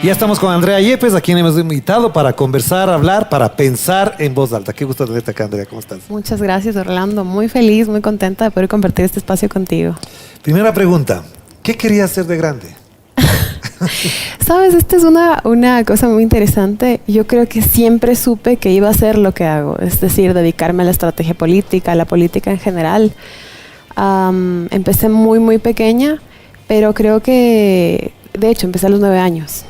Ya estamos con Andrea Yepes, a quien hemos invitado para conversar, hablar, para pensar en voz alta. Qué gusto tenerte acá, Andrea. ¿Cómo estás? Muchas gracias, Orlando. Muy feliz, muy contenta de poder compartir este espacio contigo. Primera pregunta. ¿Qué querías ser de grande? Sabes, esta es una cosa muy interesante. Yo creo que siempre supe que iba a hacer lo que hago, es decir, dedicarme a la estrategia política, a la política en general. Empecé muy pequeña, pero creo que, de hecho, empecé a los 9 años,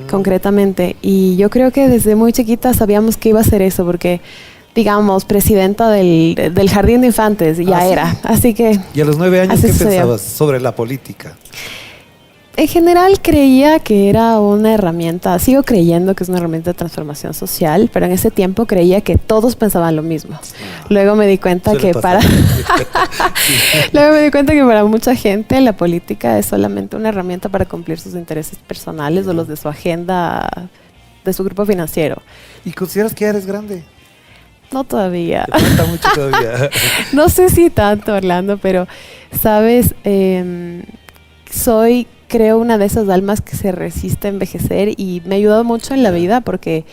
concretamente. Y yo creo que desde muy chiquita sabíamos que iba a ser eso, porque, digamos, presidenta del Jardín de Infantes ya era. Así que... ¿Y a los 9 años qué sucedió. pensabas sobre la política? En general creía que era una herramienta, sigo creyendo que es una herramienta de transformación social, pero en ese tiempo creía que todos pensaban lo mismo. Luego me di cuenta que luego me di cuenta que para mucha gente la política es solamente una herramienta para cumplir sus intereses personales o los de su agenda, de su grupo financiero. ¿Y consideras que ya eres grande? No todavía. Te falta mucho todavía. No sé si tanto, Orlando, pero, ¿sabes? Creo, una de esas almas que se resiste a envejecer y me ha ayudado mucho en la vida porque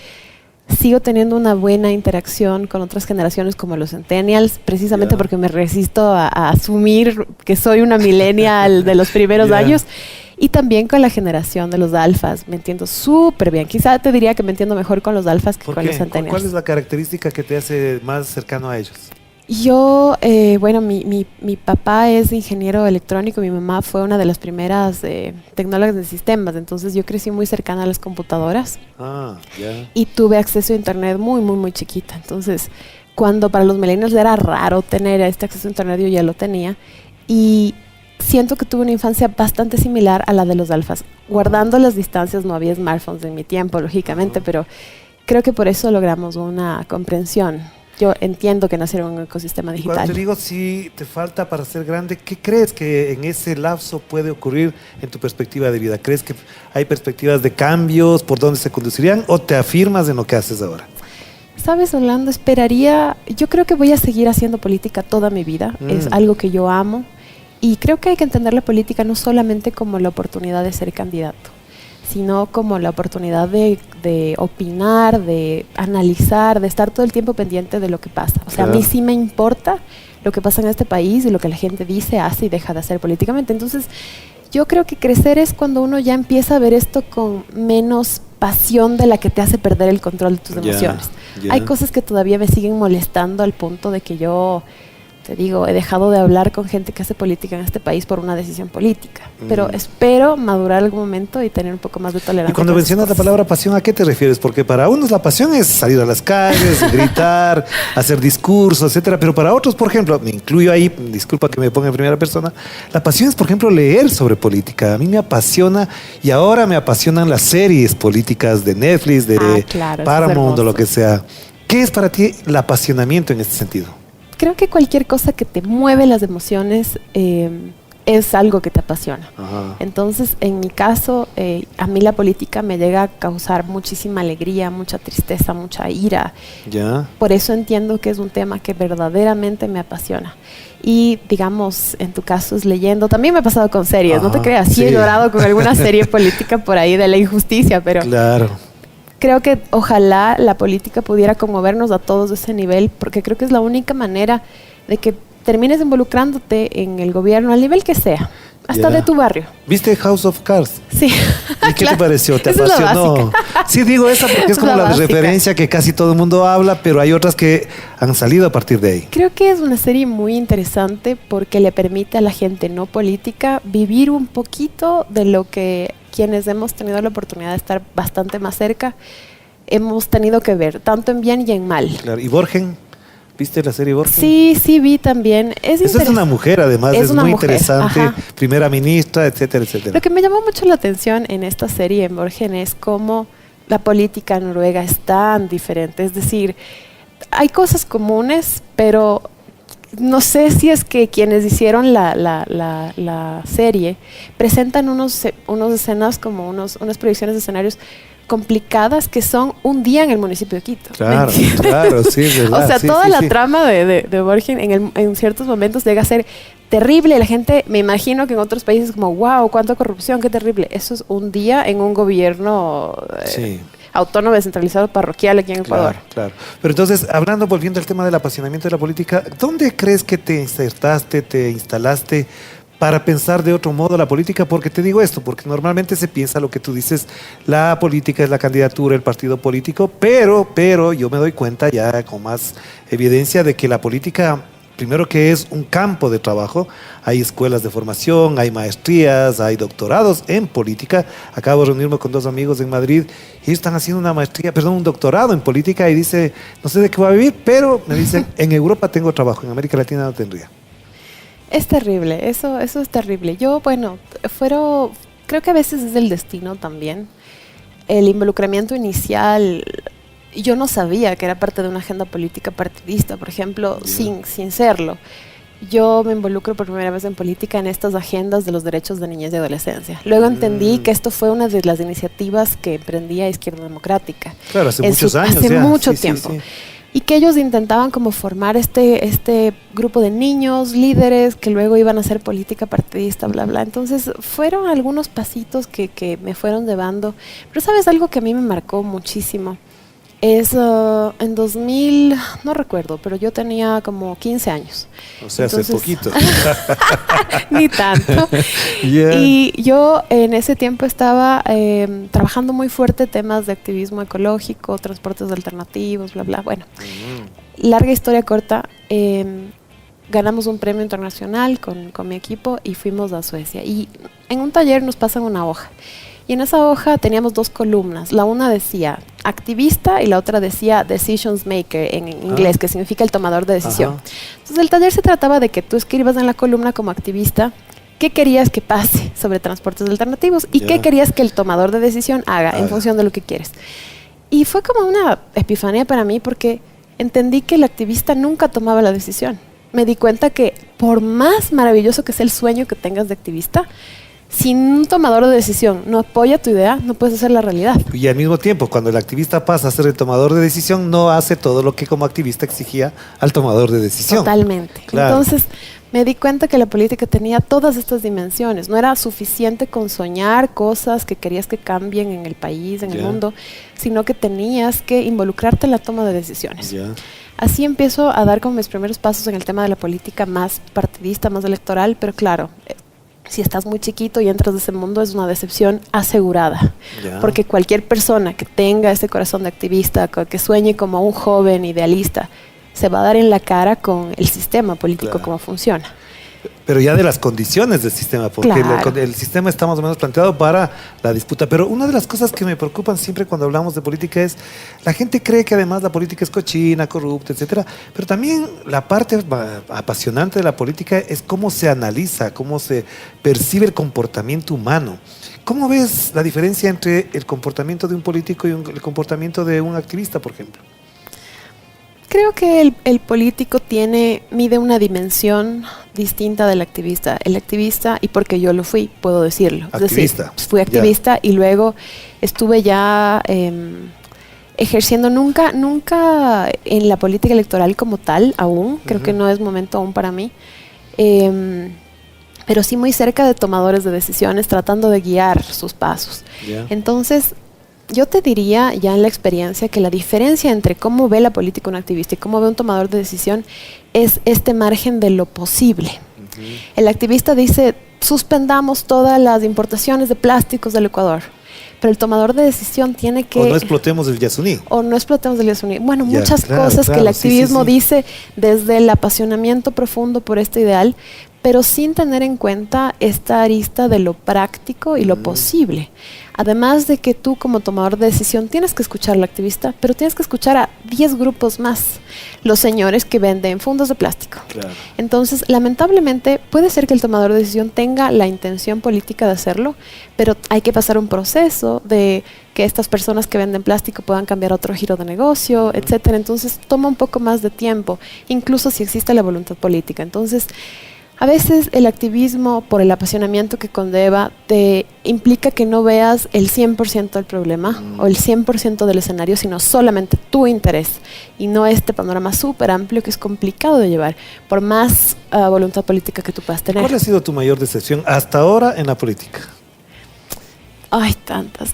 sigo teniendo una buena interacción con otras generaciones como los centennials, precisamente porque me resisto a asumir que soy una millennial de los primeros años, y también con la generación de los alfas. Me entiendo súper bien. Quizá te diría que me entiendo mejor con los alfas que con los centennials. ¿Cuál es la característica que te hace más cercano a ellos? Yo, bueno, mi papá es ingeniero electrónico, mi mamá fue una de las primeras tecnólogas de sistemas, entonces yo crecí muy cercana a las computadoras y tuve acceso a internet muy chiquita. Entonces, cuando para los millennials era raro tener este acceso a internet, yo ya lo tenía, y siento que tuve una infancia bastante similar a la de los alfas. Guardando las distancias, no había smartphones en mi tiempo, lógicamente, pero creo que por eso logramos una comprensión. Yo entiendo que nacieron en un ecosistema digital. Cuando te digo si te falta para ser grande, ¿qué crees que en ese lapso puede ocurrir en tu perspectiva de vida? ¿Crees que hay perspectivas de cambios, por dónde se conducirían, o te afirmas en lo que haces ahora? Sabes, Orlando, yo creo que voy a seguir haciendo política toda mi vida. Es algo que yo amo y creo que hay que entender la política no solamente como la oportunidad de ser candidato, sino como la oportunidad de opinar, de analizar, de estar todo el tiempo pendiente de lo que pasa. O sea, a mí sí me importa lo que pasa en este país y lo que la gente dice, hace y deja de hacer políticamente. Entonces, yo creo que crecer es cuando uno ya empieza a ver esto con menos pasión de la que te hace perder el control de tus emociones. Hay cosas que todavía me siguen molestando al punto de que yo... Te digo, he dejado de hablar con gente que hace política en este país por una decisión política. Pero espero madurar algún momento y tener un poco más de tolerancia. Y cuando mencionas la palabra pasión, ¿a qué te refieres? Porque para unos la pasión es salir a las calles, gritar, hacer discursos, etcétera. Pero para otros, por ejemplo, me incluyo ahí, disculpa que me ponga en primera persona, la pasión es, por ejemplo, leer sobre política. A mí me apasiona y ahora me apasionan las series políticas de Netflix, de Paramount o lo que sea. ¿Qué es para ti el apasionamiento en este sentido? Creo que cualquier cosa que te mueve las emociones es algo que te apasiona. Entonces, en mi caso, a mí la política me llega a causar muchísima alegría, mucha tristeza, mucha ira. Por eso entiendo que es un tema que verdaderamente me apasiona. Y, digamos, en tu caso es leyendo. También me ha pasado con series, no te creas. Sí he llorado con alguna serie política por ahí de la injusticia, pero... Creo que ojalá la política pudiera conmovernos a todos de ese nivel, porque creo que es la única manera de que termines involucrándote en el gobierno, al nivel que sea, hasta de tu barrio. ¿Viste House of Cards? Sí. ¿Y qué te pareció? ¿Te apasionó? Sí, digo esa porque es como la referencia que casi todo el mundo habla, pero hay otras que han salido a partir de ahí. Creo que es una serie muy interesante porque le permite a la gente no política vivir un poquito de lo que quienes hemos tenido la oportunidad de estar bastante más cerca hemos tenido que ver, tanto en bien y en mal. Claro. ¿Y Borgen? ¿Viste la serie Borgen? Sí, vi también. Esa es una mujer, además, es muy interesante, primera ministra, etcétera, etcétera. Lo que me llamó mucho la atención en esta serie, en Borgen, es cómo la política en Noruega es tan diferente. Es decir, hay cosas comunes, pero no sé si es que quienes hicieron la serie presentan unos escenas como unas proyecciones de escenarios complicadas que son un día en el municipio de Quito. Claro, sí, verdad. O sea, toda la trama de Borgen en ciertos momentos llega a ser terrible. La gente, me imagino que en otros países como, wow, cuánta corrupción, qué terrible. Eso es un día en un gobierno autónomo, descentralizado, parroquial aquí en Ecuador. Claro. Pero entonces, volviendo al tema del apasionamiento de la política, ¿dónde crees que te insertaste, te instalaste para pensar de otro modo la política? Porque te digo esto, porque normalmente se piensa lo que tú dices, la política es la candidatura, el partido político, pero yo me doy cuenta ya con más evidencia de que la política, primero que es un campo de trabajo, hay escuelas de formación, hay maestrías, hay doctorados en política. Acabo de reunirme con 2 amigos en Madrid y ellos están haciendo un doctorado en política y dice, no sé de qué voy a vivir, pero me dicen, en Europa tengo trabajo, en América Latina no tendría. Es terrible, eso es terrible. Yo, creo que a veces es el destino también. El involucramiento inicial, yo no sabía que era parte de una agenda política partidista, por ejemplo, sin serlo. Yo me involucro por primera vez en política en estas agendas de los derechos de niñez y adolescencia. Luego entendí que esto fue una de las iniciativas que emprendía Izquierda Democrática. Claro, hace muchos años. Hace mucho tiempo. Sí. Y que ellos intentaban como formar este grupo de niños, líderes, que luego iban a hacer política partidista, bla, bla. Entonces, fueron algunos pasitos que me fueron llevando. Pero, ¿sabes algo que a mí me marcó muchísimo? Es en 2000, no recuerdo, pero yo tenía como 15 años. O sea, entonces, hace poquito. Ni tanto. Yeah. Y yo en ese tiempo estaba trabajando muy fuerte temas de activismo ecológico, transportes alternativos, bla, bla. Bueno, larga historia corta. Ganamos un premio internacional con mi equipo y fuimos a Suecia. Y en un taller nos pasan una hoja. Y en esa hoja teníamos 2 columnas. La una decía activista y la otra decía decisions maker en inglés, que significa el tomador de decisión. Ajá. Entonces el taller se trataba de que tú escribas en la columna como activista qué querías que pase sobre transportes alternativos y qué querías que el tomador de decisión haga en función de lo que quieres. Y fue como una epifanía para mí porque entendí que el activista nunca tomaba la decisión. Me di cuenta que por más maravilloso que sea el sueño que tengas de activista, si un tomador de decisión no apoya tu idea, no puedes hacer la realidad. Y al mismo tiempo, cuando el activista pasa a ser el tomador de decisión, no hace todo lo que como activista exigía al tomador de decisión. Totalmente. Claro. Entonces, me di cuenta que la política tenía todas estas dimensiones. No era suficiente con soñar cosas que querías que cambien en el país, en el mundo, sino que tenías que involucrarte en la toma de decisiones. Así empiezo a dar como mis primeros pasos en el tema de la política más partidista, más electoral, pero claro, si estás muy chiquito y entras de ese mundo es una decepción asegurada. Porque cualquier persona que tenga ese corazón de activista, que sueñe como un joven idealista, se va a dar en la cara con el sistema político, cómo funciona. Pero ya de las condiciones del sistema, porque el sistema está más o menos planteado para la disputa. Pero una de las cosas que me preocupan siempre cuando hablamos de política es, la gente cree que además la política es cochina, corrupta, etcétera. Pero también la parte apasionante de la política es cómo se analiza, cómo se percibe el comportamiento humano. ¿Cómo ves la diferencia entre el comportamiento de un político y el comportamiento de un activista, por ejemplo? Creo que el político mide una dimensión distinta del activista. El activista, y porque yo lo fui, puedo decirlo. Activista. Es decir, fui activista y luego estuve ya ejerciendo nunca en la política electoral como tal, aún. Creo que no es momento aún para mí. Pero sí muy cerca de tomadores de decisiones, tratando de guiar sus pasos. Entonces, yo te diría ya en la experiencia que la diferencia entre cómo ve la política un activista y cómo ve un tomador de decisión es este margen de lo posible. El activista dice, suspendamos todas las importaciones de plásticos del Ecuador. Pero el tomador de decisión tiene que... O no explotemos el Yasuní. Bueno, muchas cosas que el activismo dice desde el apasionamiento profundo por este ideal, pero sin tener en cuenta esta arista de lo práctico y lo posible. Además de que tú como tomador de decisión tienes que escuchar al activista, pero tienes que escuchar a 10 grupos más, los señores que venden fundos de plástico. Entonces, lamentablemente, puede ser que el tomador de decisión tenga la intención política de hacerlo, pero hay que pasar un proceso de que estas personas que venden plástico puedan cambiar a otro giro de negocio, etcétera. Entonces, toma un poco más de tiempo, incluso si existe la voluntad política. Entonces, A veces el activismo, por el apasionamiento que conlleva, te implica que no veas el 100% del problema o el 100% del escenario, sino solamente tu interés y no este panorama súper amplio que es complicado de llevar, por más voluntad política que tú puedas tener. ¿Cuál ha sido tu mayor decepción hasta ahora en la política? Ay, tantas.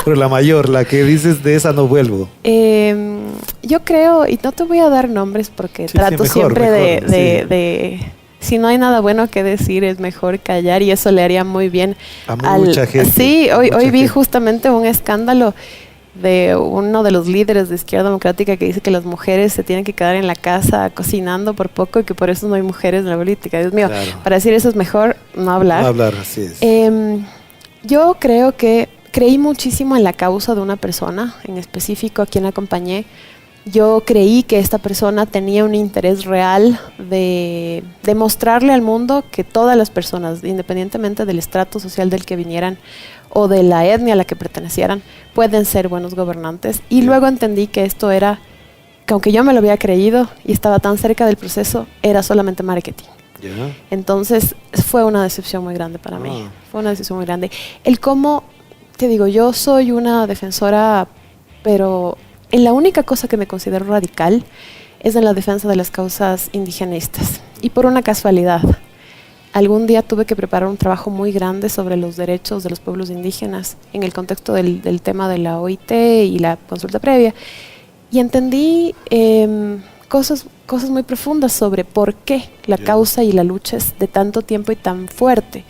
Pero la mayor, la que dices, de esa no vuelvo. Yo creo, y no te voy a dar nombres porque trato siempre de si no hay nada bueno que decir, es mejor callar, y eso le haría muy bien a mucha gente. Sí, hoy vi justamente un escándalo de uno de los líderes de Izquierda Democrática que dice que las mujeres se tienen que quedar en la casa cocinando por poco y que por eso no hay mujeres en la política. Dios mío, claro. Para decir eso es mejor no hablar. No hablar, así es. Yo creo que creí muchísimo en la causa de una persona, en específico a quien acompañé. Yo creí que esta persona tenía un interés real de demostrarle al mundo que todas las personas, independientemente del estrato social del que vinieran o de la etnia a la que pertenecieran, pueden ser buenos gobernantes. Y luego entendí que esto era, que aunque yo me lo había creído y estaba tan cerca del proceso, era solamente marketing. Yeah. Entonces fue una decepción muy grande para mí. Fue una decepción muy grande. El cómo, te digo, yo soy una defensora, pero en la única cosa que me considero radical es en la defensa de las causas indigenistas. Y por una casualidad, algún día tuve que preparar un trabajo muy grande sobre los derechos de los pueblos indígenas en el contexto del tema de la OIT y la consulta previa. Y entendí cosas muy profundas sobre por qué la causa y la lucha es de tanto tiempo y tan fuerte.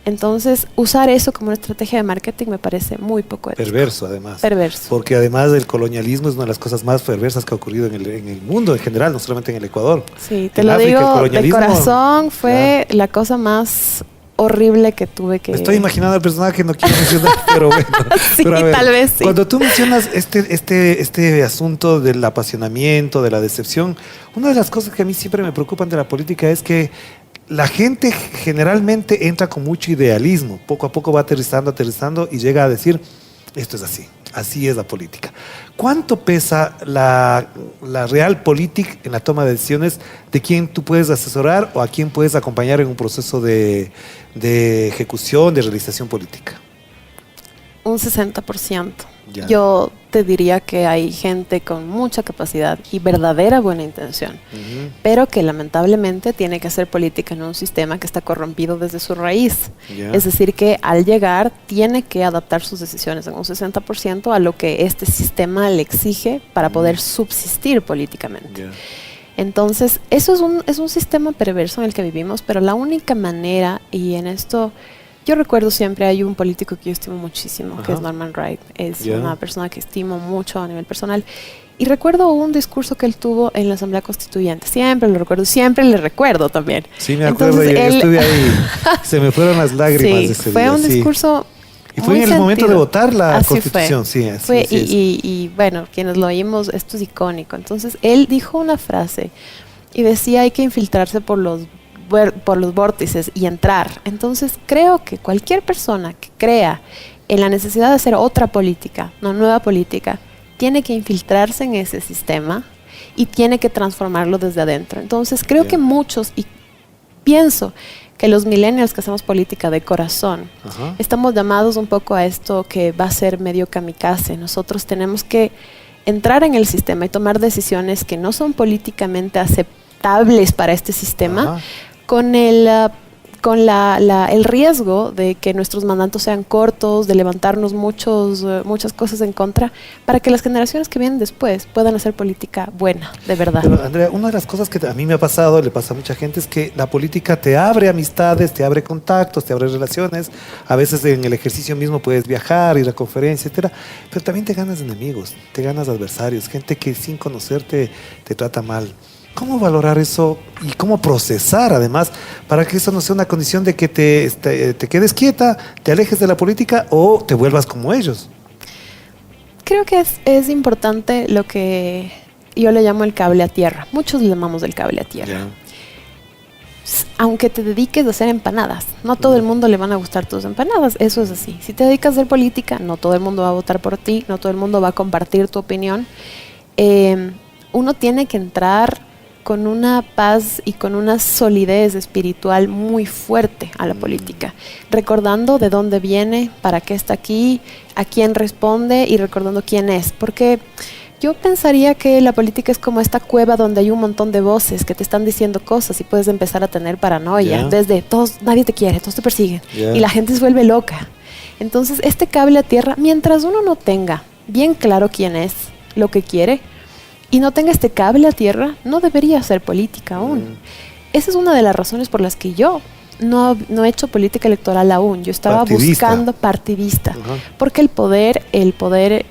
Entonces, usar eso como una estrategia de marketing me parece muy poco ético. Perverso, además. Perverso. Porque además del colonialismo es una de las cosas más perversas que ha ocurrido en el mundo en general, no solamente en el Ecuador. Sí, te lo digo de corazón, fue la cosa más horrible que tuve que... Me estoy imaginando al personaje, no quiero mencionar, pero bueno. Sí, pero a ver, tal vez sí. Cuando tú mencionas este asunto del apasionamiento, de la decepción, una de las cosas que a mí siempre me preocupan de la política es que la gente generalmente entra con mucho idealismo, poco a poco va aterrizando y llega a decir, esto es así es la política. ¿Cuánto pesa la realpolitik en la toma de decisiones de quién tú puedes asesorar o a quién puedes acompañar en un proceso de ejecución, de realización política? Un 60%. Ya. Yo te diría que hay gente con mucha capacidad y verdadera buena intención, pero que lamentablemente tiene que hacer política en un sistema que está corrompido desde su raíz. Es decir, que al llegar tiene que adaptar sus decisiones en un 60% a lo que este sistema le exige para poder subsistir políticamente. Entonces, eso es un sistema perverso en el que vivimos, pero la única manera, y en esto... Yo recuerdo siempre, hay un político que yo estimo muchísimo, que es Norman Wright. Es una persona que estimo mucho a nivel personal. Y recuerdo un discurso que él tuvo en la Asamblea Constituyente. Siempre lo recuerdo, siempre le recuerdo también. Sí, me acuerdo, yo estuve ahí. Se me fueron las lágrimas de ese fue día. Un discurso y fue en el momento de votar la Constitución. Sí, así fue. Y bueno, quienes lo oímos, esto es icónico. Entonces, él dijo una frase y decía, hay que infiltrarse por los vórtices y entrar. Entonces creo que cualquier persona que crea en la necesidad de hacer otra política, una nueva política, tiene que infiltrarse en ese sistema y tiene que transformarlo desde adentro. Entonces creo que muchos, y pienso que los millennials que hacemos política de corazón, estamos llamados un poco a esto que va a ser medio kamikaze. Nosotros tenemos que entrar en el sistema y tomar decisiones que no son políticamente aceptables para este sistema, con el riesgo de que nuestros mandatos sean cortos, de levantarnos muchas cosas en contra, para que las generaciones que vienen después puedan hacer política buena, de verdad. Pero, Andrea, una de las cosas que a mí me ha pasado, le pasa a mucha gente, es que la política te abre amistades, te abre contactos, te abre relaciones. A veces en el ejercicio mismo puedes viajar, ir a conferencias, etcétera, pero también te ganas enemigos, te ganas adversarios, gente que sin conocerte te trata mal. ¿Cómo valorar eso y cómo procesar, además, para que eso no sea una condición de que te quedes quieta, te alejes de la política o te vuelvas como ellos? Creo que es importante lo que yo le llamo el cable a tierra. Muchos le llamamos el cable a tierra. Aunque te dediques a hacer empanadas, no todo el mundo le van a gustar tus empanadas, eso es así. Si te dedicas a hacer política, no todo el mundo va a votar por ti, no todo el mundo va a compartir tu opinión. Uno tiene que entrar con una paz y con una solidez espiritual muy fuerte a la política, recordando de dónde viene, para qué está aquí, a quién responde y recordando quién es. Porque yo pensaría que la política es como esta cueva donde hay un montón de voces que te están diciendo cosas y puedes empezar a tener paranoia. Desde todos, nadie te quiere, todos te persiguen y la gente se vuelve loca. Entonces, este cable a tierra, mientras uno no tenga bien claro quién es, lo que quiere, y no tenga este cable a tierra, no debería hacer política aún. Esa es una de las razones por las que yo no he hecho política electoral aún. Yo estaba buscando partidista, porque el poder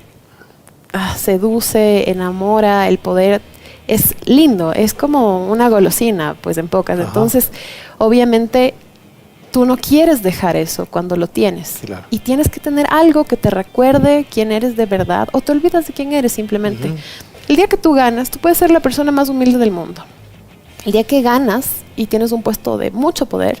seduce, enamora, el poder es lindo, es como una golosina, pues en pocas. Entonces, obviamente, tú no quieres dejar eso cuando lo tienes. Claro. Y tienes que tener algo que te recuerde quién eres de verdad, o te olvidas de quién eres simplemente. El día que tú ganas, tú puedes ser la persona más humilde del mundo. El día que ganas y tienes un puesto de mucho poder,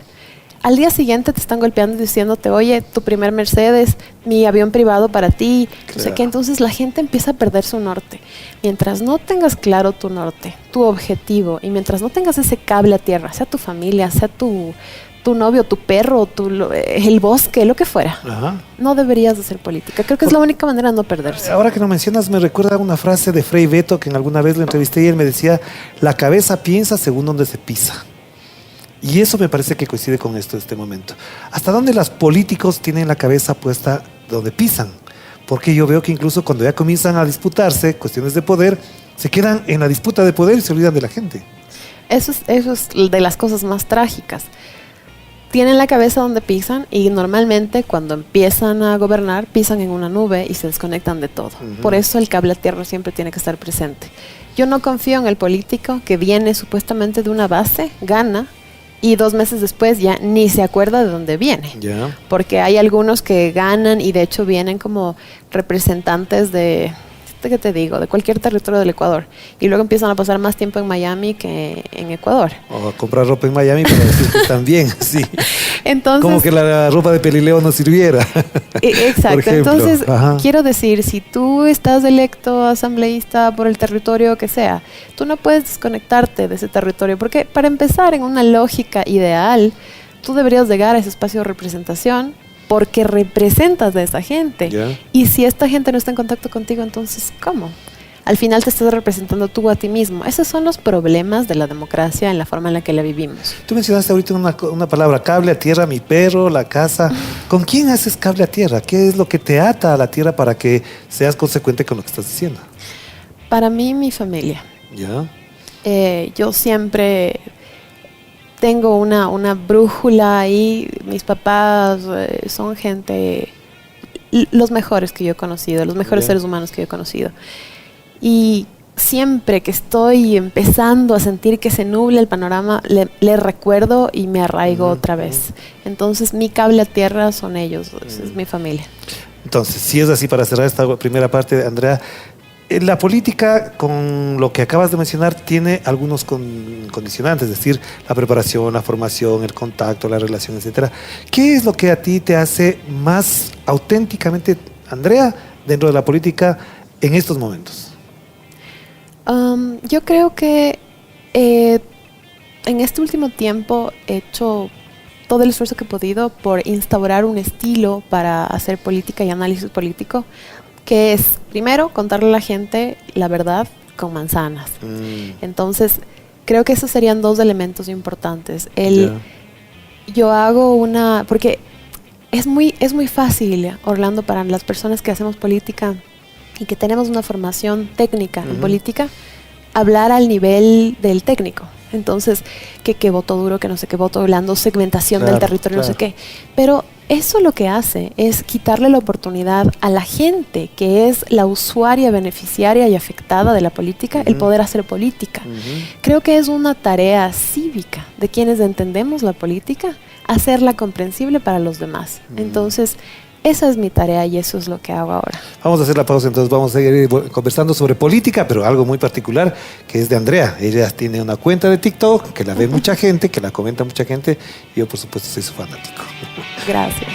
al día siguiente te están golpeando y diciéndote, oye, tu primer Mercedes, mi avión privado para ti, no sé qué. Entonces la gente empieza a perder su norte. Mientras no tengas claro tu norte, tu objetivo, y mientras no tengas ese cable a tierra, sea tu familia, sea tu novio, tu perro, el bosque, lo que fuera, no deberías de hacer política. Creo que es la única manera de no perderse. Ahora que lo mencionas, me recuerda una frase de Frei Beto, que en alguna vez lo entrevisté y él me decía, la cabeza piensa según donde se pisa. Y eso me parece que coincide con esto en este momento. ¿Hasta dónde los políticos tienen la cabeza puesta donde pisan? Porque yo veo que incluso cuando ya comienzan a disputarse cuestiones de poder, se quedan en la disputa de poder y se olvidan de la gente. Eso es de las cosas más trágicas. Tienen la cabeza donde pisan y normalmente cuando empiezan a gobernar pisan en una nube y se desconectan de todo. Por eso el cable a tierra siempre tiene que estar presente. Yo no confío en el político que viene supuestamente de una base, gana y 2 meses después ya ni se acuerda de dónde viene. Porque hay algunos que ganan y de hecho vienen como representantes de... ¿Qué te digo? De cualquier territorio del Ecuador. Y luego empiezan a pasar más tiempo en Miami que en Ecuador. O a comprar ropa en Miami para decir que también, sí. Entonces, como que la ropa de Pelileo no sirviera. Exacto. Entonces, quiero decir, si tú estás electo asambleísta por el territorio que sea, tú no puedes desconectarte de ese territorio. Porque para empezar, en una lógica ideal, tú deberías llegar a ese espacio de representación porque representas a esa gente. Y si esta gente no está en contacto contigo, entonces, ¿cómo? Al final te estás representando tú a ti mismo. Esos son los problemas de la democracia en la forma en la que la vivimos. Tú mencionaste ahorita una palabra, cable a tierra, mi perro, la casa. ¿Con quién haces cable a tierra? ¿Qué es lo que te ata a la tierra para que seas consecuente con lo que estás diciendo? Para mí, mi familia. Yo siempre... tengo una brújula ahí. Mis papás son gente, los mejores que yo he conocido, los mejores seres humanos que yo he conocido. Y siempre que estoy empezando a sentir que se nubla el panorama, le recuerdo y me arraigo otra vez. Entonces, mi cable a tierra son ellos, es mi familia. Entonces, si es así, para cerrar esta primera parte, Andrea, la política, con lo que acabas de mencionar, tiene algunos condicionantes, es decir, la preparación, la formación, el contacto, la relación, etcétera. ¿Qué es lo que a ti te hace más auténticamente, Andrea, dentro de la política en estos momentos? Yo creo que en este último tiempo he hecho todo el esfuerzo que he podido por instaurar un estilo para hacer política y análisis político, que es, primero, contarle a la gente la verdad con manzanas. Entonces, creo que esos serían 2 elementos importantes. Yo hago porque es muy fácil, Orlando, para las personas que hacemos política y que tenemos una formación técnica en política, hablar al nivel del técnico. Entonces, que voto duro, que no sé qué voto blando, segmentación del territorio, no sé qué. Pero eso lo que hace es quitarle la oportunidad a la gente que es la usuaria, beneficiaria y afectada de la política, el poder hacer política. Creo que es una tarea cívica de quienes entendemos la política, hacerla comprensible para los demás. Entonces, esa es mi tarea y eso es lo que hago ahora. Vamos a hacer la pausa, entonces vamos a seguir conversando sobre política, pero algo muy particular que es de Andrea. Ella tiene una cuenta de TikTok que la ve mucha gente, que la comenta mucha gente, y yo por supuesto soy su fanático. Gracias.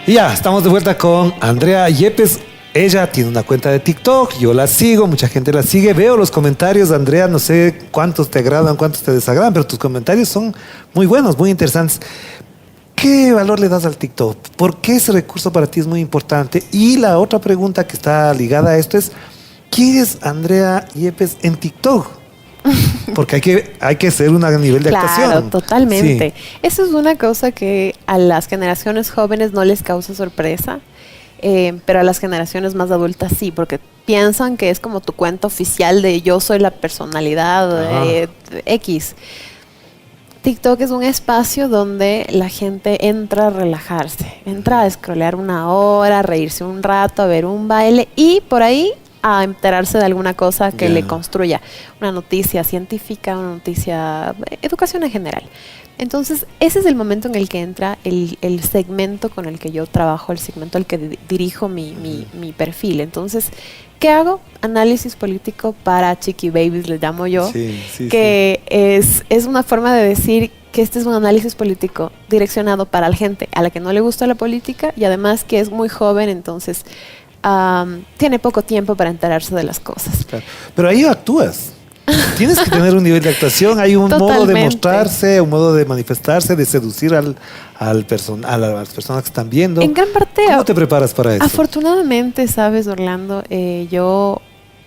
Y ya, estamos de vuelta con Andrea Yepes. Ella tiene una cuenta de TikTok, yo la sigo, mucha gente la sigue. Veo los comentarios, Andrea, no sé cuántos te agradan, cuántos te desagradan, pero tus comentarios son muy buenos, muy interesantes. ¿Qué valor le das al TikTok? ¿Por qué ese recurso para ti es muy importante? Y la otra pregunta que está ligada a esto es, ¿quién es Andrea Yepes en TikTok? Porque hay que hacer un nivel de actuación. Claro, totalmente. Sí. Eso es una cosa que a las generaciones jóvenes no les causa sorpresa. Pero a las generaciones más adultas sí, porque piensan que es como tu cuenta oficial de yo soy la personalidad X. TikTok es un espacio donde la gente entra a relajarse, entra a scrollear una hora, a reírse un rato, a ver un baile y por ahí a enterarse de alguna cosa que le construya, una noticia científica, una noticia, educación en general. Entonces, ese es el momento en el que entra el segmento con el que yo trabajo, el segmento al que dirijo mi perfil. Entonces, ¿qué hago? Análisis político para chiqui babies, le llamo yo, que es una forma de decir que este es un análisis político direccionado para la gente a la que no le gusta la política y además que es muy joven, entonces tiene poco tiempo para enterarse de las cosas. Claro. Pero ahí actúas. Tienes que tener un nivel de actuación, hay un modo de mostrarse, un modo de manifestarse, de seducir a las personas que están viendo. En gran parte. ¿Cómo te preparas para eso? Afortunadamente, sabes, Orlando, yo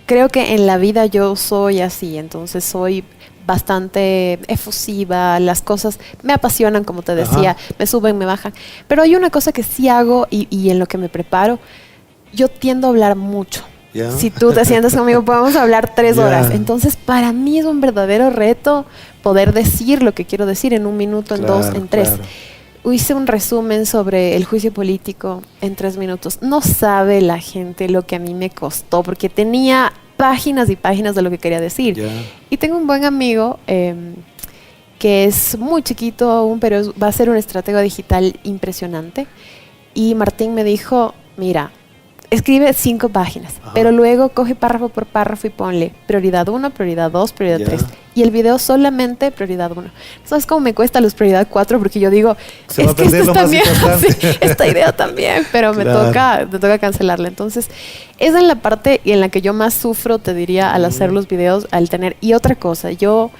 creo que en la vida yo soy así, entonces soy bastante efusiva, las cosas me apasionan, como te decía, me suben, me bajan. Pero hay una cosa que sí hago y en lo que me preparo, yo tiendo a hablar mucho. Yeah. Si tú te sientas conmigo, podemos hablar 3 horas. Entonces, para mí es un verdadero reto poder decir lo que quiero decir en 1 minuto, en 2, en 3. Claro. Hice un resumen sobre el juicio político en 3 minutos. No sabe la gente lo que a mí me costó, porque tenía páginas y páginas de lo que quería decir. Yeah. Y tengo un buen amigo que es muy chiquito aún, pero va a ser un estratega digital impresionante. Y Martín me dijo, mira, escribe 5 páginas, pero luego coge párrafo por párrafo y ponle prioridad 1, prioridad 2, prioridad 3. Y el video solamente prioridad 1. ¿Sabes cómo me cuesta los prioridad 4? Porque yo digo, es que esto también, sí, esta idea también, pero me toca cancelarla. Entonces, esa es la parte en la que yo más sufro, te diría, al hacer los videos, al tener. Y otra cosa, yo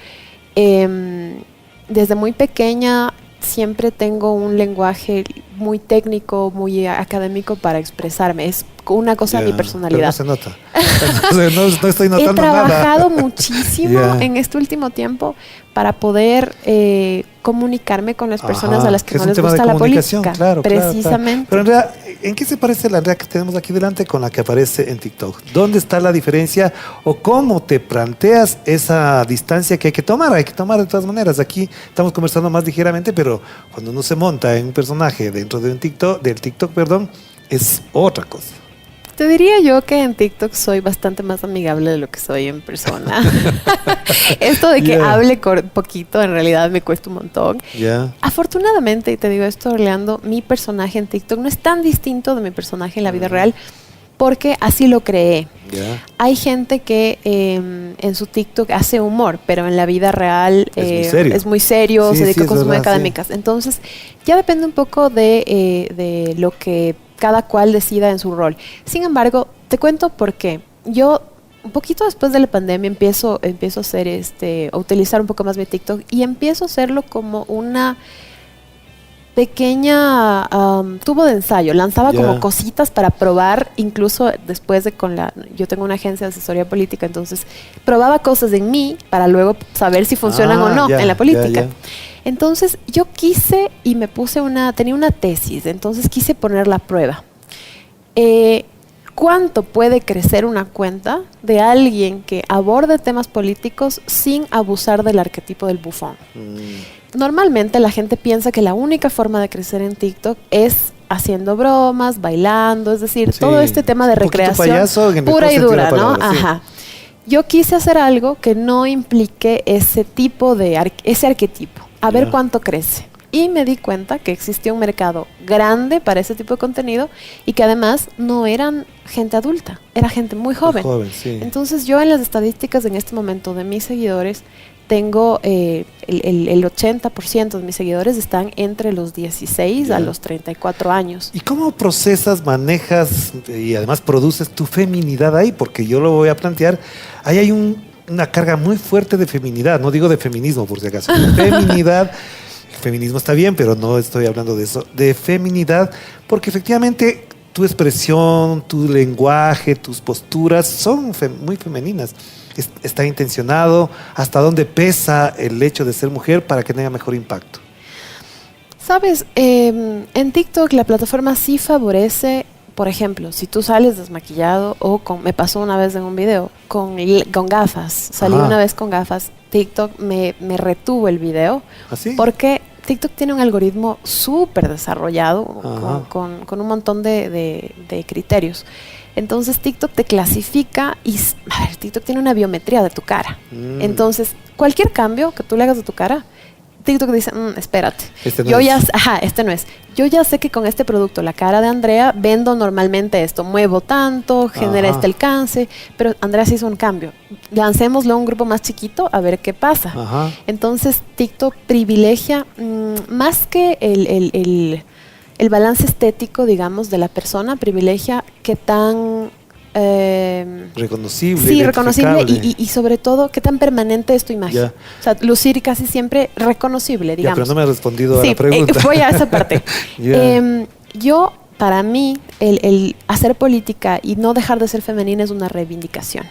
desde muy pequeña siempre tengo un lenguaje muy técnico, muy académico para expresarme. Es una cosa de mi personalidad. Pero no se nota. no estoy notando nada. He trabajado muchísimo en este último tiempo para poder comunicarme con las personas a las que no les gusta la política. Claro, precisamente. Claro. Pero en realidad, ¿en qué se parece la Andrea que tenemos aquí delante con la que aparece en TikTok? ¿Dónde está la diferencia o cómo te planteas esa distancia que hay que tomar? Hay que tomar de todas maneras. Aquí estamos conversando más ligeramente, pero cuando uno se monta en un personaje dentro de del TikTok, es otra cosa. Te diría yo que en TikTok soy bastante más amigable de lo que soy en persona. Esto de que hable poquito en realidad me cuesta un montón. Afortunadamente, y te digo esto, Orlando, mi personaje en TikTok no es tan distinto de mi personaje en la vida real porque así lo creé. Hay gente que en su TikTok hace humor, pero en la vida real es muy serio, se dedica a cosas muy académicas. Entonces, ya depende un poco de lo que cada cual decida en su rol. Sin embargo, te cuento por qué. Yo, un poquito después de la pandemia, empiezo a hacer a utilizar un poco más mi TikTok y empiezo a hacerlo como una pequeña tubo de ensayo. Lanzaba como cositas para probar, incluso después de yo tengo una agencia de asesoría política, entonces probaba cosas en mí para luego saber si funcionan o no en la política. Entonces yo quise y me puse tenía una tesis, entonces quise poner la prueba. ¿Cuánto puede crecer una cuenta de alguien que aborde temas políticos sin abusar del arquetipo del bufón? Normalmente la gente piensa que la única forma de crecer en TikTok es haciendo bromas, bailando, es decir, todo este tema de recreación pura y dura, ¿no? Ajá. Yo quise hacer algo que no implique ese tipo ese arquetipo. A ver cuánto crece. Y me di cuenta que existía un mercado grande para ese tipo de contenido y que además no eran gente adulta, era gente muy joven. Sí. Entonces yo en las estadísticas en este momento de mis seguidores tengo el 80% de mis seguidores están entre los 16 a los 34 años. ¿Y cómo procesas, manejas y además produces tu feminidad ahí? Porque yo lo voy a plantear, ahí hay una carga muy fuerte de feminidad, no digo de feminismo por si acaso, feminidad. Feminismo está bien, pero no estoy hablando de eso, de feminidad, porque efectivamente tu expresión, tu lenguaje, tus posturas son muy femeninas. Está intencionado, hasta dónde pesa el hecho de ser mujer para que tenga mejor impacto. Sabes, en TikTok la plataforma sí favorece, por ejemplo, si tú sales desmaquillado o me pasó una vez en un video, con gafas, salí una vez con gafas, TikTok me retuvo el video. ¿Ah, sí? Porque TikTok tiene un algoritmo súper desarrollado con un montón de criterios. Entonces TikTok te clasifica y, a ver, TikTok tiene una biometría de tu cara. Entonces, cualquier cambio que tú le hagas de tu cara, TikTok dice, espérate, este no es. Yo ya sé que con este producto, la cara de Andrea, vendo normalmente esto, muevo tanto, genera este alcance, pero Andrea se hizo un cambio. Lancémoslo a un grupo más chiquito a ver qué pasa. Entonces TikTok privilegia más que el balance estético, digamos, de la persona, privilegia qué tan reconocible. Sí, reconocible y sobre todo qué tan permanente es tu imagen. Ya. O sea, lucir casi siempre reconocible, digamos. Ya, pero no me has respondido a la pregunta. Voy a esa parte. Yo, para mí, el hacer política y no dejar de ser femenina es una reivindicación.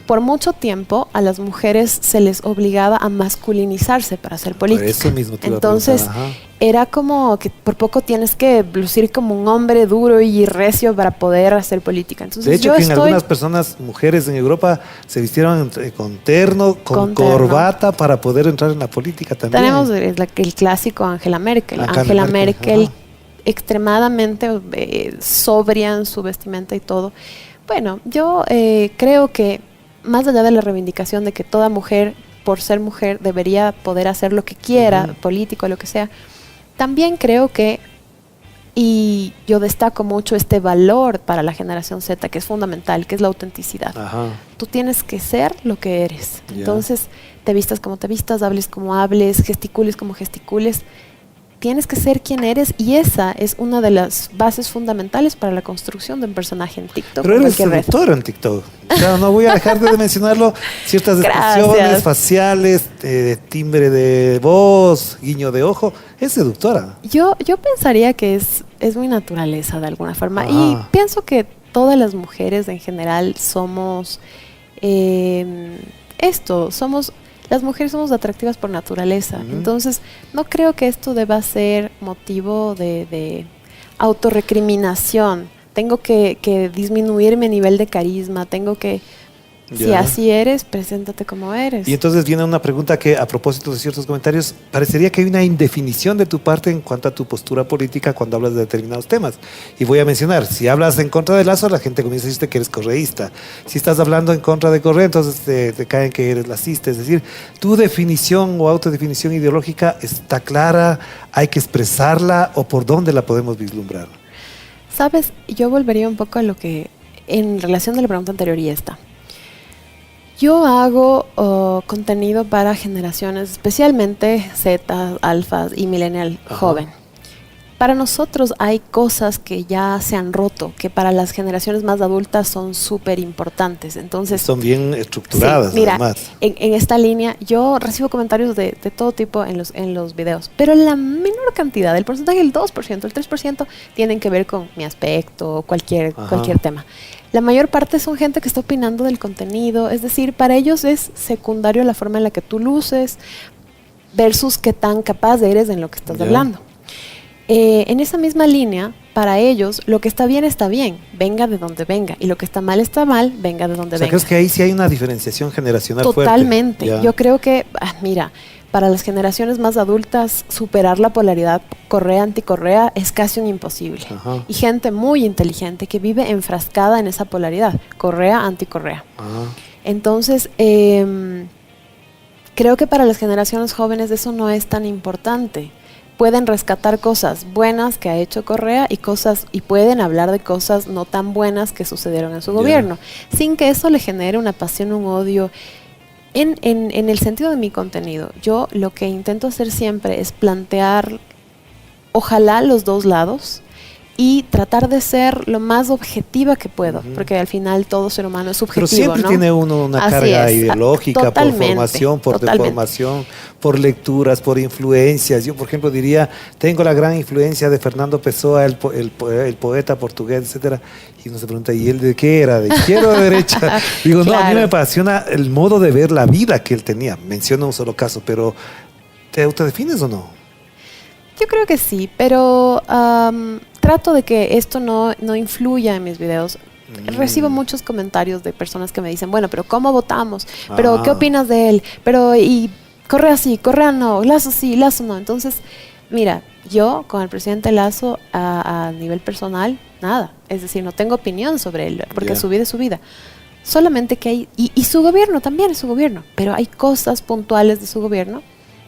Por mucho tiempo a las mujeres se les obligaba a masculinizarse para hacer política. Por eso mismo te Entonces, era como que por poco tienes que lucir como un hombre duro y recio para poder hacer política. Entonces, de hecho, que en algunas personas, mujeres en Europa, se vistieron con terno, con corbata para poder entrar en la política también. Tenemos el clásico Angela Merkel. Angela Merkel extremadamente sobria en su vestimenta y todo. Bueno, yo creo que más allá de la reivindicación de que toda mujer, por ser mujer, debería poder hacer lo que quiera, político, lo que sea, también creo que, y yo destaco mucho este valor para la generación Z, que es fundamental, que es la autenticidad. Tú tienes que ser lo que eres. Entonces, te vistas como te vistas, hables como hables, gesticules como gesticules. Tienes que ser quien eres y esa es una de las bases fundamentales para la construcción de un personaje en TikTok. Pero eres seductora en TikTok. O sea, no voy a dejar de mencionarlo. Ciertas expresiones faciales, timbre de voz, guiño de ojo. Es seductora. Yo pensaría que es mi naturaleza de alguna forma. Y pienso que todas las mujeres en general somos las mujeres somos atractivas por naturaleza. Entonces, no creo que esto deba ser motivo de autorrecriminación. Tengo que disminuir mi nivel de carisma. Tengo que, si así eres, preséntate como eres. Y entonces viene una pregunta que, a propósito de ciertos comentarios, parecería que hay una indefinición de tu parte en cuanto a tu postura política cuando hablas de determinados temas. Y voy a mencionar, si hablas en contra de Lazo, la gente comienza a decirte que eres correísta. Si estás hablando en contra de Correa, entonces te caen que eres lacista. Es decir, tu definición o autodefinición ideológica está clara, hay que expresarla, o por dónde la podemos vislumbrar. Sabes, yo volvería un poco a lo que, en relación a la pregunta anterior y esta. Yo hago contenido para generaciones, especialmente Z, alfas y millennial joven. Para nosotros hay cosas que ya se han roto, que para las generaciones más adultas son súper importantes. Entonces, son bien estructuradas, mira, además. En esta línea, yo recibo comentarios de todo tipo en los videos, pero la menor cantidad, el porcentaje del 2%, el 3%, tienen que ver con mi aspecto, cualquier tema. La mayor parte son gente que está opinando del contenido, es decir, para ellos es secundario la forma en la que tú luces versus qué tan capaz eres en lo que estás hablando. En esa misma línea, para ellos, lo que está bien, venga de donde venga, y lo que está mal, venga de donde venga. ¿Crees que ahí sí hay una diferenciación generacional Totalmente. fuerte? Yo creo que, mira, para las generaciones más adultas, superar la polaridad Correa-anticorrea es casi un imposible. Y gente muy inteligente que vive enfrascada en esa polaridad, Correa-anticorrea. Entonces, creo que para las generaciones jóvenes eso no es tan importante. pueden rescatar cosas buenas que ha hecho Correa y pueden hablar de cosas no tan buenas que sucedieron en su gobierno, sin que eso le genere una pasión, un odio. En el sentido de mi contenido, yo lo que intento hacer siempre es plantear, ojalá, los dos lados, y tratar de ser lo más objetiva que puedo, porque al final todo ser humano es subjetivo, pero siempre, ¿no?, tiene uno una Así carga es, ideológica, totalmente, por formación, por totalmente. deformación, por lecturas, por influencias. Yo, por ejemplo, diría, tengo la gran influencia de Fernando Pessoa, el poeta portugués, etcétera. Y uno se pregunta, ¿y él de qué era? ¿De izquierda o de derecha? Digo, no, a mí me apasiona el modo de ver la vida que él tenía. Menciono un solo caso, pero ¿te autodefines o no? Yo creo que sí, pero trato de que esto no influya en mis videos. Recibo muchos comentarios de personas que me dicen, bueno, pero ¿cómo votamos? ¿Pero qué opinas de él? Pero, y Correa sí, Correa no, Lasso sí, Lasso no. Entonces, mira, yo con el presidente Lasso a nivel personal, nada. Es decir, no tengo opinión sobre él, porque su vida es su vida. Solamente que hay, y su gobierno también es su gobierno, pero hay cosas puntuales de su gobierno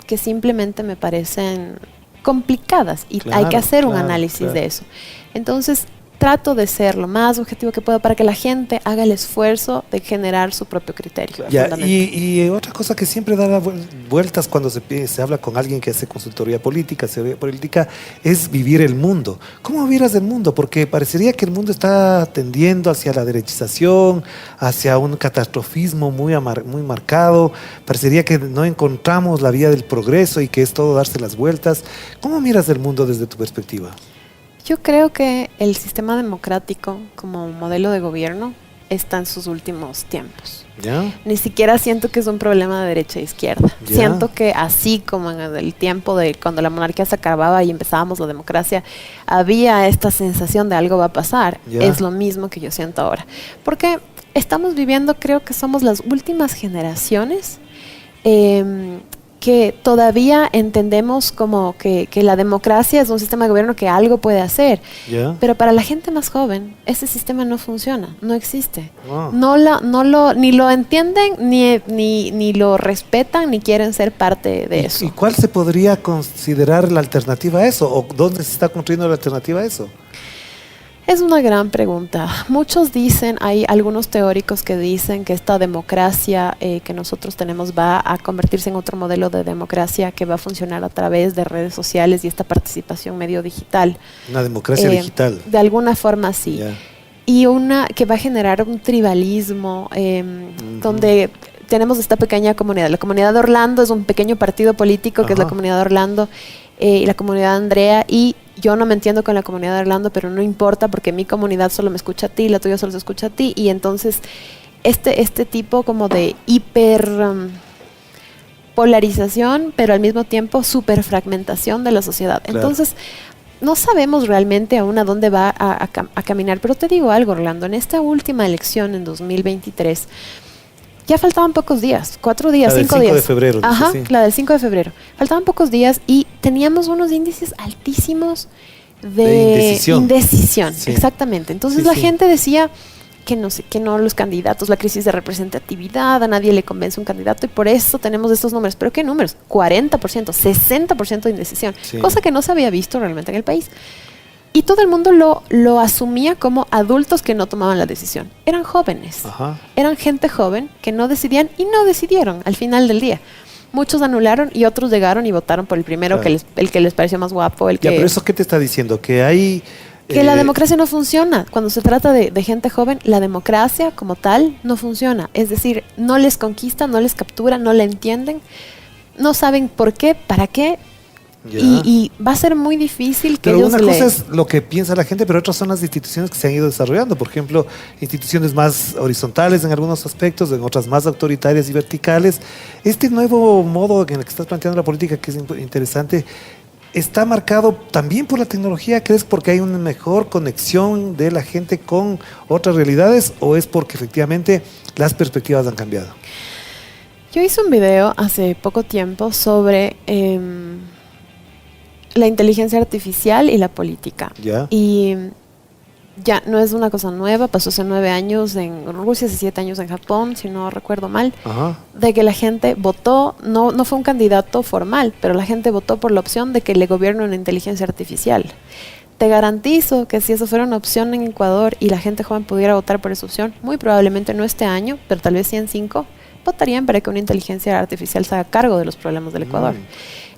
que simplemente me parecen complicadas y hay que hacer un análisis de eso. Entonces, trato de ser lo más objetivo que puedo para que la gente haga el esfuerzo de generar su propio criterio. Y otra cosa que siempre da vueltas cuando se habla con alguien que hace consultoría política, es vivir el mundo. ¿Cómo vieras el mundo? Porque parecería que el mundo está tendiendo hacia la derechización, hacia un catastrofismo muy marcado. Parecería que no encontramos la vía del progreso y que es todo darse las vueltas. ¿Cómo miras el mundo desde tu perspectiva? Yo creo que el sistema democrático como modelo de gobierno está en sus últimos tiempos. Ni siquiera siento que es un problema de derecha e izquierda. Siento que así como en el tiempo de cuando la monarquía se acababa y empezábamos la democracia, había esta sensación de algo va a pasar. Es lo mismo que yo siento ahora. Porque estamos viviendo, creo que somos las últimas generaciones que todavía entendemos como que la democracia es un sistema de gobierno que algo puede hacer. Pero para la gente más joven, ese sistema no funciona, no existe. Ni lo entienden, ni lo respetan, ni quieren ser parte de eso. ¿Y cuál se podría considerar la alternativa a eso? ¿O dónde se está construyendo la alternativa a eso? Es una gran pregunta. Muchos dicen, hay algunos teóricos que dicen que esta democracia que nosotros tenemos va a convertirse en otro modelo de democracia que va a funcionar a través de redes sociales y esta participación medio digital. Una democracia digital. De alguna forma sí. Y una que va a generar un tribalismo donde tenemos esta pequeña comunidad. La comunidad de Orlando es un pequeño partido político que es la comunidad de Orlando y la comunidad de Andrea, y yo no me entiendo con la comunidad de Orlando, pero no importa porque mi comunidad solo me escucha a ti, la tuya solo se escucha a ti, y entonces este tipo como de polarización, pero al mismo tiempo superfragmentación de la sociedad. Entonces, no sabemos realmente aún a dónde va a caminar, pero te digo algo, Orlando, en esta última elección en 2023, ya faltaban pocos días, 4 días, 5 días. La del 5 de febrero. Ajá, la del 5 de febrero. Faltaban pocos días y teníamos unos índices altísimos de indecisión. Sí. Exactamente. Entonces la gente decía que no los candidatos, la crisis de representatividad, a nadie le convence un candidato y por eso tenemos estos números. ¿Pero qué números? 40%, 60% de indecisión. Cosa que no se había visto realmente en el país. Y todo el mundo lo asumía como adultos que no tomaban la decisión. Eran jóvenes. Eran gente joven que no decidían y no decidieron al final del día. Muchos anularon y otros llegaron y votaron por el primero, el que les pareció más guapo. Pero ¿eso qué te está diciendo? Que hay... Que la democracia no funciona. Cuando se trata de gente joven, la democracia como tal no funciona. Es decir, no les conquista, no les captura, no la entienden. No saben por qué, para qué. Y va a ser muy difícil que ellos... Pero una cosa es lo que piensa la gente, pero otras son las instituciones que se han ido desarrollando. Por ejemplo, instituciones más horizontales en algunos aspectos, en otras más autoritarias y verticales. Este nuevo modo en el que estás planteando la política, que es interesante, ¿está marcado también por la tecnología? ¿Crees porque hay una mejor conexión de la gente con otras realidades o es porque efectivamente las perspectivas han cambiado? Yo hice un video hace poco tiempo sobre... la inteligencia artificial y la política. Y ya no es una cosa nueva, pasó hace 9 años en Rusia, hace 7 años en Japón, si no recuerdo mal, de que la gente votó, no fue un candidato formal, pero la gente votó por la opción de que le gobierne una inteligencia artificial. Te garantizo que si eso fuera una opción en Ecuador y la gente joven pudiera votar por esa opción, muy probablemente no este año, pero tal vez sí en 5, votarían para que una inteligencia artificial se haga cargo de los problemas del Ecuador.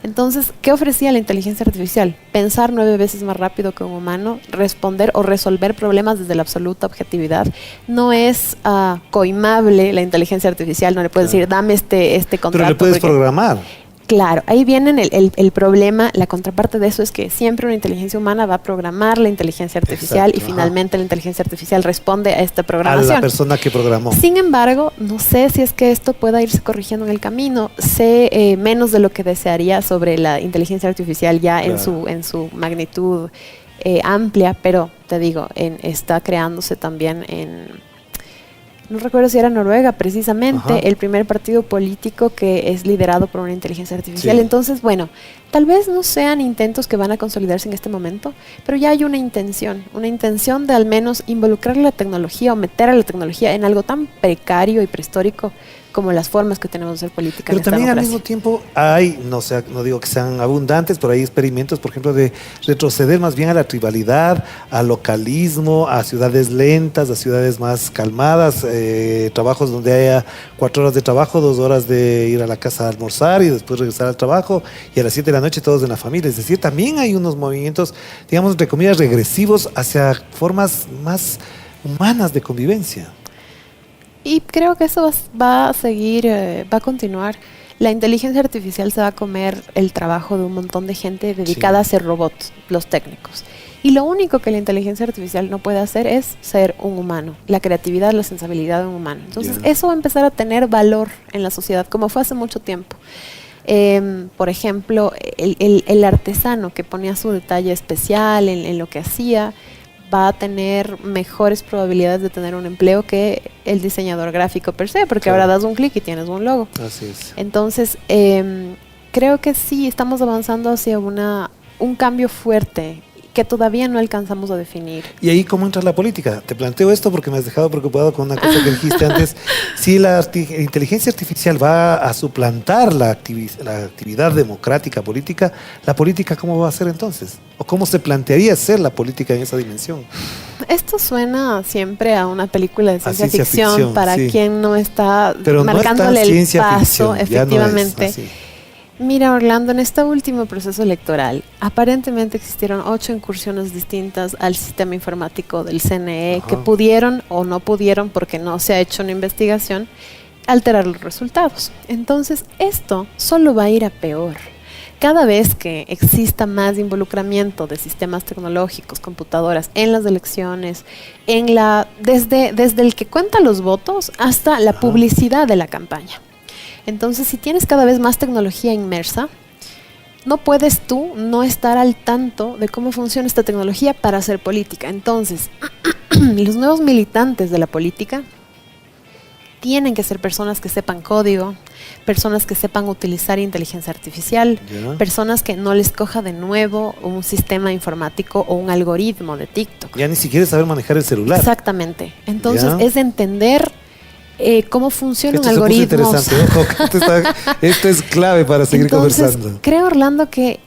Entonces, ¿qué ofrecía la inteligencia artificial? Pensar 9 veces más rápido que un humano, responder o resolver problemas desde la absoluta objetividad. No es coimable la inteligencia artificial, no le puedes decir, dame este contrato. Pero le puedes programar. Claro, ahí viene el problema, la contraparte de eso es que siempre una inteligencia humana va a programar la inteligencia artificial. Exacto, y finalmente la inteligencia artificial responde a esta programación. A la persona que programó. Sin embargo, no sé si es que esto pueda irse corrigiendo en el camino. Sé menos de lo que desearía sobre la inteligencia artificial ya claro. en su magnitud amplia, pero te digo, está creándose también no recuerdo si era Noruega precisamente, el primer partido político que es liderado por una inteligencia artificial. Sí. Entonces, bueno, tal vez no sean intentos que van a consolidarse en este momento, pero ya hay una intención de al menos involucrar la tecnología o meter a la tecnología en algo tan precario y prehistórico como las formas que tenemos de hacer política. Pero también al mismo tiempo hay, no digo que sean abundantes, pero hay experimentos, por ejemplo, de retroceder más bien a la tribalidad, al localismo, a ciudades lentas, a ciudades más calmadas, trabajos donde haya 4 horas de trabajo, 2 horas de ir a la casa a almorzar y después regresar al trabajo y a las 7 de la noche todos en la familia. Es decir, también hay unos movimientos, digamos, entre comillas, regresivos hacia formas más humanas de convivencia. Y creo que eso va a seguir, va a continuar. La inteligencia artificial se va a comer el trabajo de un montón de gente dedicada a hacer robots, los técnicos. Y lo único que la inteligencia artificial no puede hacer es ser un humano, la creatividad, la sensibilidad de un humano. Entonces eso va a empezar a tener valor en la sociedad, como fue hace mucho tiempo. Por ejemplo, el artesano que ponía su detalle especial en lo que hacía, va a tener mejores probabilidades de tener un empleo que el diseñador gráfico per se, porque ahora das un clic y tienes un logo. Así es. Entonces, creo que sí, estamos avanzando hacia un cambio fuerte que todavía no alcanzamos a definir. ¿Y ahí cómo entra la política? Te planteo esto porque me has dejado preocupado con una cosa que dijiste antes. Si la inteligencia artificial va a suplantar la actividad democrática política, ¿la política cómo va a ser entonces? ¿O cómo se plantearía ser la política en esa dimensión? Esto suena siempre a una película de ciencia ficción para quien no está marcándole el paso, efectivamente. No es Mira, Orlando, en este último proceso electoral, aparentemente existieron 8 incursiones distintas al sistema informático del CNE que pudieron o no pudieron, porque no se ha hecho una investigación, alterar los resultados. Entonces, esto solo va a ir a peor. Cada vez que exista más involucramiento de sistemas tecnológicos, computadoras en las elecciones, desde el que cuenta los votos hasta la publicidad de la campaña. Entonces, si tienes cada vez más tecnología inmersa, no puedes tú no estar al tanto de cómo funciona esta tecnología para hacer política. Entonces, los nuevos militantes de la política tienen que ser personas que sepan código, personas que sepan utilizar inteligencia artificial, personas que no les coja de nuevo un sistema informático o un algoritmo de TikTok. Ya ni siquiera saber manejar el celular. Exactamente. Entonces, es entender cómo funciona un algoritmo. Interesante. Ojo, esto es clave para seguir conversando. Creo, Orlando, que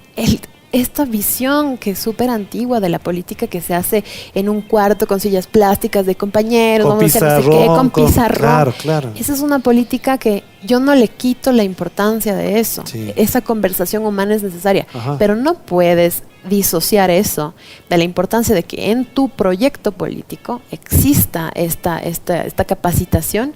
esta visión que es súper antigua de la política que se hace en un cuarto con sillas plásticas de compañeros, con pizarrón, con pizarrón. Claro. Esa es una política que yo no le quito la importancia de eso. Sí. Esa conversación humana es necesaria, pero no puedes disociar eso de la importancia de que en tu proyecto político exista esta capacitación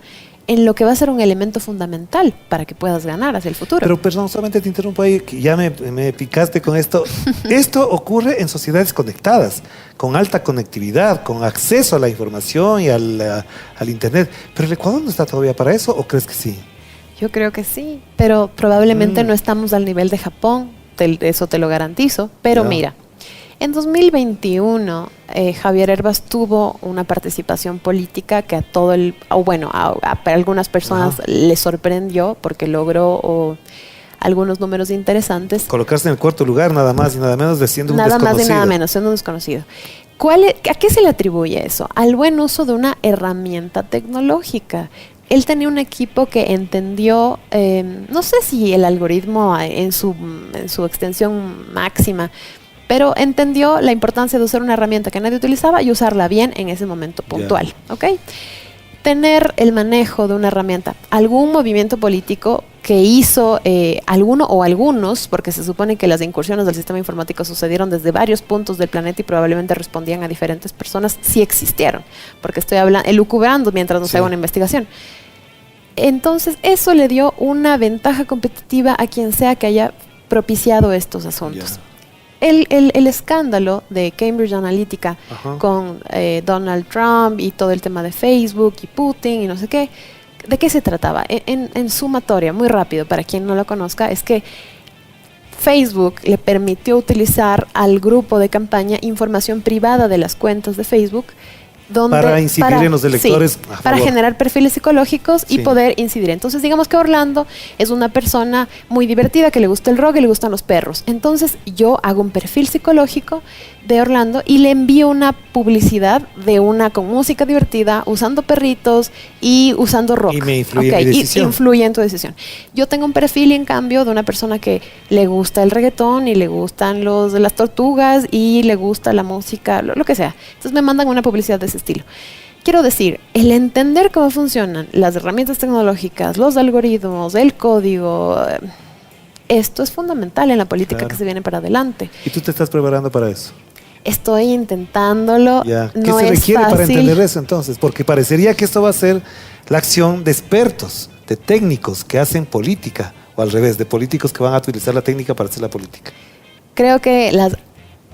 en lo que va a ser un elemento fundamental para que puedas ganar hacia el futuro. Pero perdón, solamente te interrumpo ahí, que ya me picaste con esto. Esto ocurre en sociedades conectadas, con alta conectividad, con acceso a la información y al Internet. ¿Pero el Ecuador no está todavía para eso o crees que sí? Yo creo que sí, pero probablemente no estamos al nivel de Japón, eso te lo garantizo. Pero mira, en 2021 Javier Hervas tuvo una participación política que a algunas personas les sorprendió porque logró algunos números interesantes. Colocarse en el cuarto lugar, nada más y nada menos, de siendo un Nada desconocido. más y nada menos, siendo un desconocido. ¿A qué se le atribuye eso? Al buen uso de una herramienta tecnológica. Él tenía un equipo que entendió, no sé si el algoritmo en su extensión máxima, pero entendió la importancia de usar una herramienta que nadie utilizaba y usarla bien en ese momento puntual. ¿Ok? Tener el manejo de una herramienta. Algún movimiento político que hizo alguno o algunos, porque se supone que las incursiones del sistema informático sucedieron desde varios puntos del planeta y probablemente respondían a diferentes personas, sí existieron, porque estoy elucubrando mientras nos hago una investigación. Entonces, eso le dio una ventaja competitiva a quien sea que haya propiciado estos asuntos. El escándalo de Cambridge Analytica con Donald Trump y todo el tema de Facebook y Putin y no sé qué, ¿de qué se trataba? En sumatoria, muy rápido, para quien no lo conozca, es que Facebook le permitió utilizar al grupo de campaña información privada de las cuentas de Facebook para incidir en los electores. Sí, para generar perfiles psicológicos y poder incidir. Entonces, digamos que Orlando es una persona muy divertida, que le gusta el rock y le gustan los perros. Entonces, yo hago un perfil psicológico de Orlando y le envío una publicidad con música divertida, usando perritos y usando rock. Y me influye en mi decisión. Influye en tu decisión. Yo tengo un perfil, en cambio, de una persona que le gusta el reggaetón y le gustan las tortugas y le gusta la música, lo que sea. Entonces me mandan una publicidad de ese estilo. Quiero decir, el entender cómo funcionan las herramientas tecnológicas, los algoritmos, el código, esto es fundamental en la política que se viene para adelante. ¿Y tú te estás preparando para eso? Estoy intentándolo. ¿Qué se requiere para entender eso entonces? Porque parecería que esto va a ser la acción de expertos, de técnicos que hacen política, o al revés, de políticos que van a utilizar la técnica para hacer la política. Creo que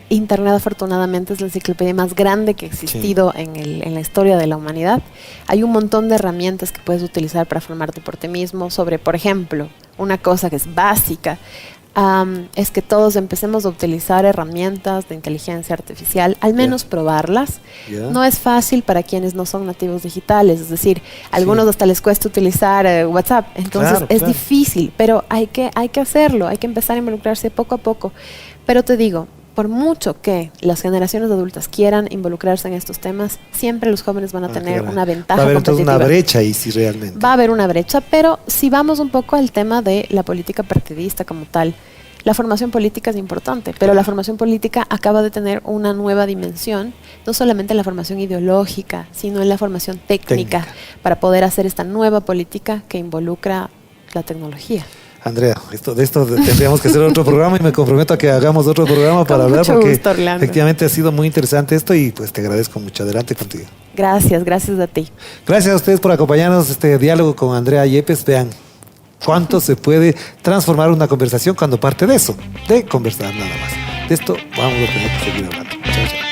Internet, afortunadamente, es la enciclopedia más grande que ha existido en la historia de la humanidad. Hay un montón de herramientas que puedes utilizar para formarte por ti mismo sobre, por ejemplo, una cosa que es básica, es que todos empecemos a utilizar herramientas de inteligencia artificial, al menos probarlas. No es fácil para quienes no son nativos digitales, es decir, a algunos hasta les cuesta utilizar WhatsApp, entonces es difícil, pero hay que hacerlo, hay que empezar a involucrarse poco a poco. Pero te digo, por mucho que las generaciones adultas quieran involucrarse en estos temas, siempre los jóvenes van a tener una ventaja competitiva. Va a haber entonces una brecha ahí, sí, realmente. Va a haber una brecha, pero si vamos un poco al tema de la política partidista como tal, la formación política es importante, pero la formación política acaba de tener una nueva dimensión, no solamente en la formación ideológica, sino en la formación técnica. Para poder hacer esta nueva política que involucra la tecnología. Andrea, de esto tendríamos que hacer otro programa y me comprometo a que hagamos otro programa para hablar porque gusto, efectivamente ha sido muy interesante esto y pues te agradezco mucho. Adelante contigo. Gracias a ti. Gracias a ustedes por acompañarnos este diálogo con Andrea Yepes. Vean cuánto se puede transformar una conversación cuando parte de eso, de conversar nada más. De esto vamos a tener que seguir hablando. Chao, chao.